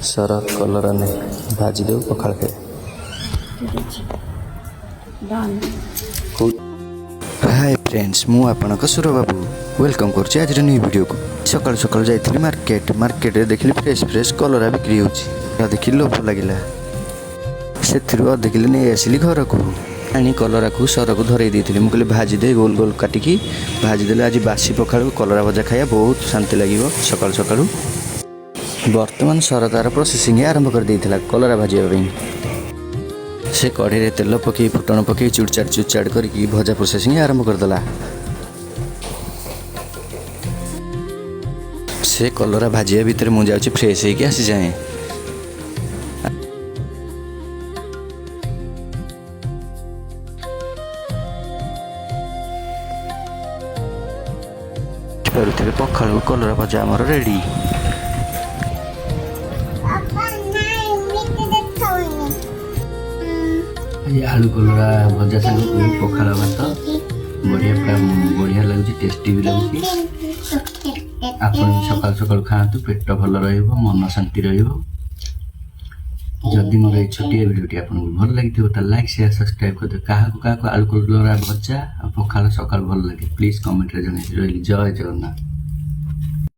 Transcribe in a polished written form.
Sir कलरा नहीं भाजी दे पखाड़ के हाय फ्रेंड्स मु आपणक सुर बाबू वेलकम कर आज न्यू वीडियो को सकाल सकाल जाइली मार्केट देखली फ्रेश फ्रेश कलरा बिक्री होची देखी लोभ लगिला से अध किलो नहीं आसिली घर को आनी कलरा को सर को धरई देती मुझे भाजी दे गोल गोल काटिकी भाजी देले आज बासी पखाड़ कलरा भजा खाया बहुत शांति लगे सकाल सकाल वर्तमान सर तार प्रोसेसिंग आरंभ कर देइथिला कलरा भाजिया से कढ़े तेल पकई फुटण पकई चुड़चाड़ करके भजा प्रोसेसिंग आरंभ करदेला से कलरा भाजिया भितर मु जाउछि फ्रेश होइके आसी जाए पखाड़ कलरा भजा आमर रेडी आलू कलरा भजा साग पखाड़ भात बढ़िया लगुच टेस्टी भी लगुच आप सकाल सकाल खातु पेट भल मन शांति जदि मोर ये छोटिया भिडियोटी आपको भल लगी लाइक शेयर सब्सक्राइब कर दे क्या आलू कलरा भजा पखाड़ सकाल भल लगे प्लीज कमेंट रे जन रही जय जगन्नाथ।